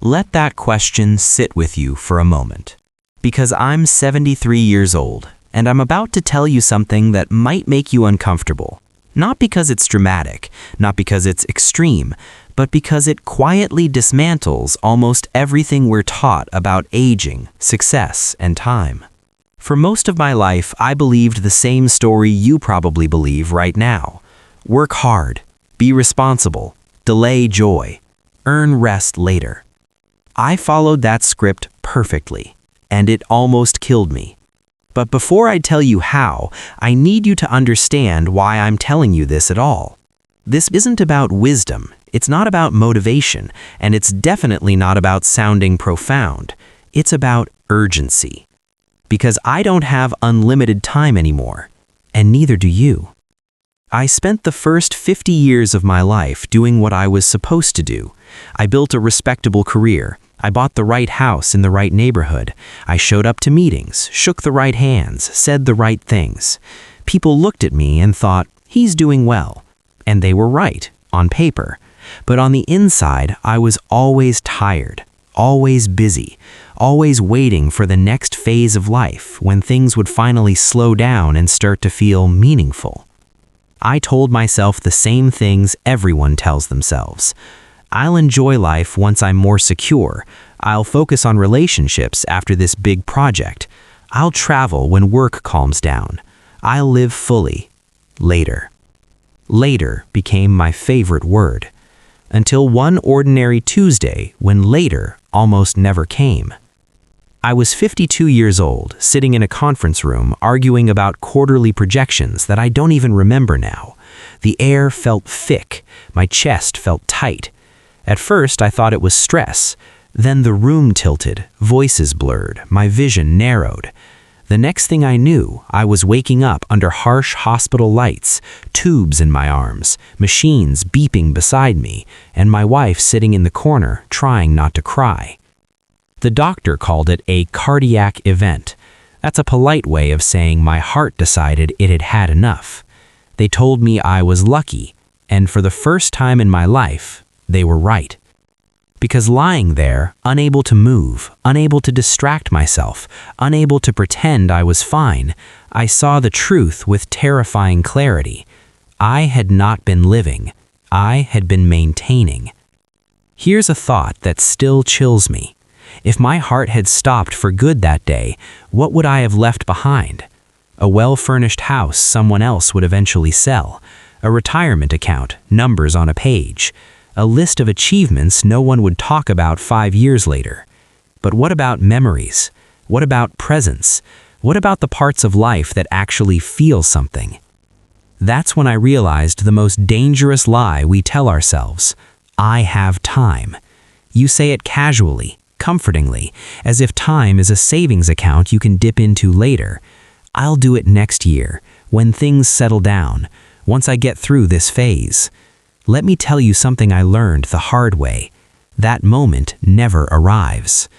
Let that question sit with you for a moment. Because I'm 73 years old, and I'm about to tell you something that might make you uncomfortable. Not because it's dramatic, not because it's extreme, but because it quietly dismantles almost everything we're taught about aging, success, and time. For most of my life, I believed the same story you probably believe right now. Work hard, be responsible, delay joy, earn rest later. I followed that script perfectly, and it almost killed me. But before I tell you how, I need you to understand why I'm telling you this at all. This isn't about wisdom, it's not about motivation, and it's definitely not about sounding profound. It's about urgency. Because I don't have unlimited time anymore, and neither do you. I spent the first 50 years of my life doing what I was supposed to do. I built a respectable career. I bought the right house in the right neighborhood. I showed up to meetings, shook the right hands, said the right things. People looked at me and thought, he's doing well. And they were right, on paper. But on the inside, I was always tired, always busy, always waiting for the next phase of life when things would finally slow down and start to feel meaningful. I told myself the same things everyone tells themselves. I'll enjoy life once I'm more secure. I'll focus on relationships after this big project. I'll travel when work calms down. I'll live fully. Later. Later became my favorite word. Until one ordinary Tuesday when later almost never came. I was 52 years old, sitting in a conference room arguing about quarterly projections that I don't even remember now. The air felt thick. My chest felt tight. At first, I thought it was stress. Then the room tilted, voices blurred, my vision narrowed. The next thing I knew, I was waking up under harsh hospital lights, tubes in my arms, machines beeping beside me, and my wife sitting in the corner, trying not to cry. The doctor called it a cardiac event. That's a polite way of saying my heart decided it had had enough. They told me I was lucky, and for the first time in my life, they were right. Because lying there, unable to move, unable to distract myself, unable to pretend I was fine, I saw the truth with terrifying clarity. I had not been living. I had been maintaining. Here's a thought that still chills me. If my heart had stopped for good that day, what would I have left behind? A well-furnished house someone else would eventually sell. A retirement account, numbers on a page. A list of achievements no one would talk about 5 years later. But what about memories? What about presence? What about the parts of life that actually feel something? That's when I realized the most dangerous lie we tell ourselves. I have time. You say it casually, comfortingly, as if time is a savings account you can dip into later. I'll do it next year, when things settle down, once I get through this phase. Let me tell you something I learned the hard way. That moment never arrives.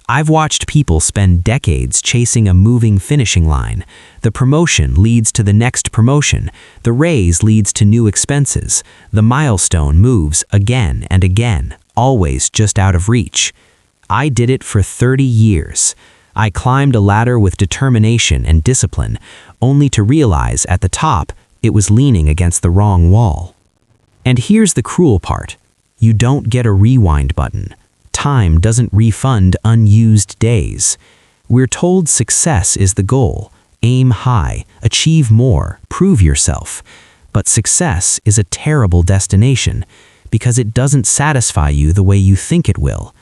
I've watched people spend decades chasing a moving finishing line. The promotion leads to the next promotion. The raise leads to new expenses. The milestone moves again and again, always just out of reach. I did it for 30 years. I climbed a ladder with determination and discipline, only to realize at the top it was leaning against the wrong wall. And here's the cruel part. You don't get a rewind button. Time doesn't refund unused days. We're told success is the goal. Aim high, achieve more, prove yourself. But success is a terrible destination because it doesn't satisfy you the way you think it will.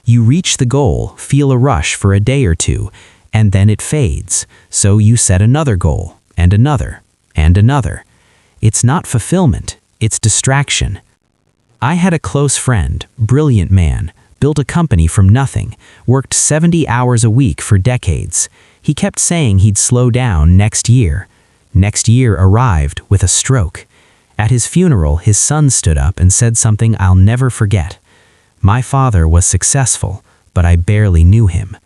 You reach the goal, feel a rush for a day or two, and then it fades. So you set another goal, and another, and another. It's not fulfillment. It's distraction. I had a close friend, brilliant man, built a company from nothing, worked 70 hours a week for decades. He kept saying he'd slow down next year. Next year arrived with a stroke. At his funeral, his son stood up and said something I'll never forget. My father was successful, but I barely knew him.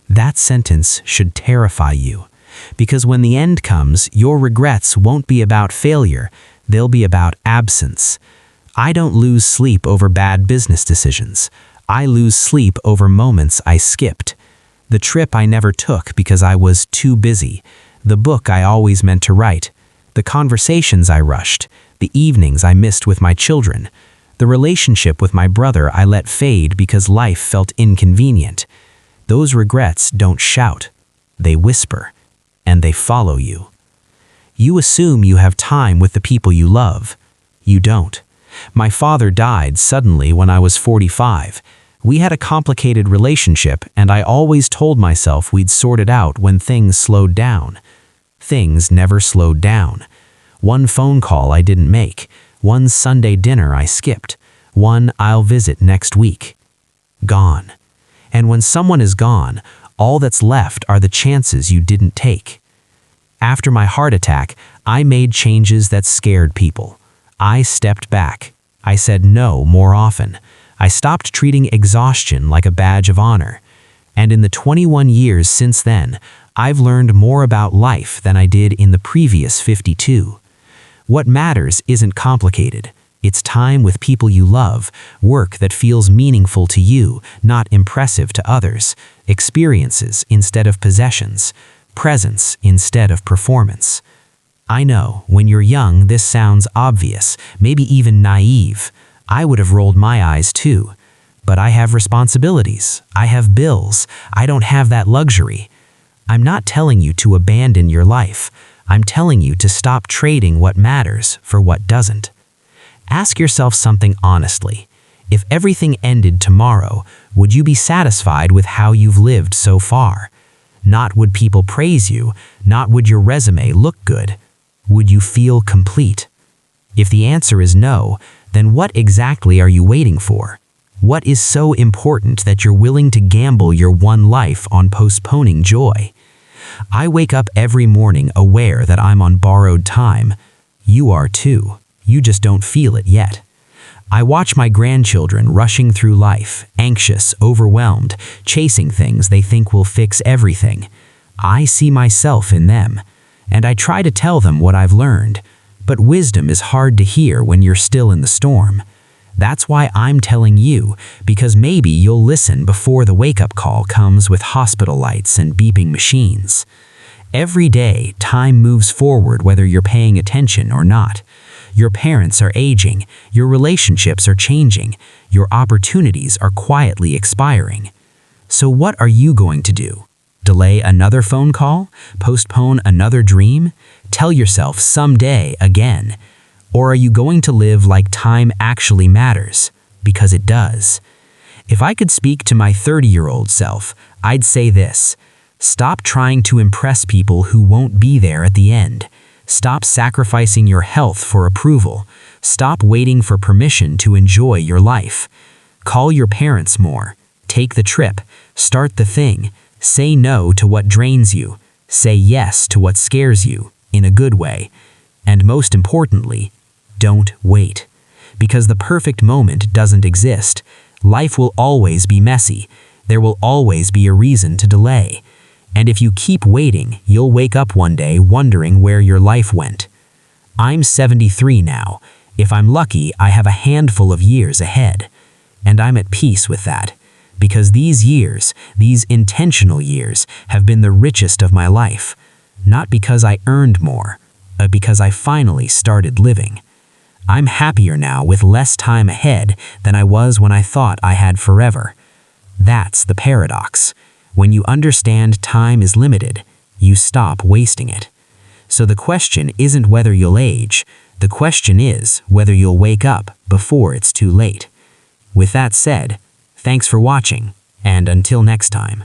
That sentence should terrify you, because when the end comes, your regrets won't be about failure. They'll be about absence. I don't lose sleep over bad business decisions. I lose sleep over moments I skipped. The trip I never took because I was too busy. The book I always meant to write. The conversations I rushed. The evenings I missed with my children. The relationship with my brother I let fade because life felt inconvenient. Those regrets don't shout. They whisper. And they follow you. You assume you have time with the people you love. You don't. My father died suddenly when I was 45. We had a complicated relationship, and I always told myself we'd sort it out when things slowed down. Things never slowed down. One phone call I didn't make. One Sunday dinner I skipped. One I'll visit next week. Gone. And when someone is gone, all that's left are the chances you didn't take. After my heart attack, I made changes that scared people. I stepped back. I said no more often. I stopped treating exhaustion like a badge of honor. And in the 21 years since then, I've learned more about life than I did in the previous 52. What matters isn't complicated. It's time with people you love, work that feels meaningful to you, not impressive to others, experiences instead of possessions, presence instead of performance. I know, when you're young, this sounds obvious, maybe even naive. I would have rolled my eyes too. But I have responsibilities. I have bills. I don't have that luxury. I'm not telling you to abandon your life. I'm telling you to stop trading what matters for what doesn't. Ask yourself something honestly. If everything ended tomorrow, would you be satisfied with how you've lived so far? Not would people praise you, not would your resume look good. Would you feel complete? If the answer is no, then what exactly are you waiting for? What is so important that you're willing to gamble your one life on postponing joy? I wake up every morning aware that I'm on borrowed time. You are too. You just don't feel it yet. I watch my grandchildren rushing through life, anxious, overwhelmed, chasing things they think will fix everything. I see myself in them, and I try to tell them what I've learned. But wisdom is hard to hear when you're still in the storm. That's why I'm telling you, because maybe you'll listen before the wake-up call comes with hospital lights and beeping machines. Every day, time moves forward whether you're paying attention or not. Your parents are aging, your relationships are changing, your opportunities are quietly expiring. So what are you going to do? Delay another phone call? Postpone another dream? Tell yourself someday again? Or are you going to live like time actually matters? Because it does. If I could speak to my 30-year-old self, I'd say this: stop trying to impress people who won't be there at the end. Stop sacrificing your health for approval. Stop waiting for permission to enjoy your life. Call your parents more. Take the trip. Start the thing. Say no to what drains you. Say yes to what scares you, in a good way. And most importantly, don't wait. Because the perfect moment doesn't exist. Life will always be messy. There will always be a reason to delay. And if you keep waiting, you'll wake up one day wondering where your life went. I'm 73 now. If I'm lucky, I have a handful of years ahead. And I'm at peace with that. Because these years, these intentional years, have been the richest of my life. Not because I earned more, but because I finally started living. I'm happier now with less time ahead than I was when I thought I had forever. That's the paradox. When you understand time is limited, you stop wasting it. So the question isn't whether you'll age. The question is whether you'll wake up before it's too late. With that said, thanks for watching, and until next time.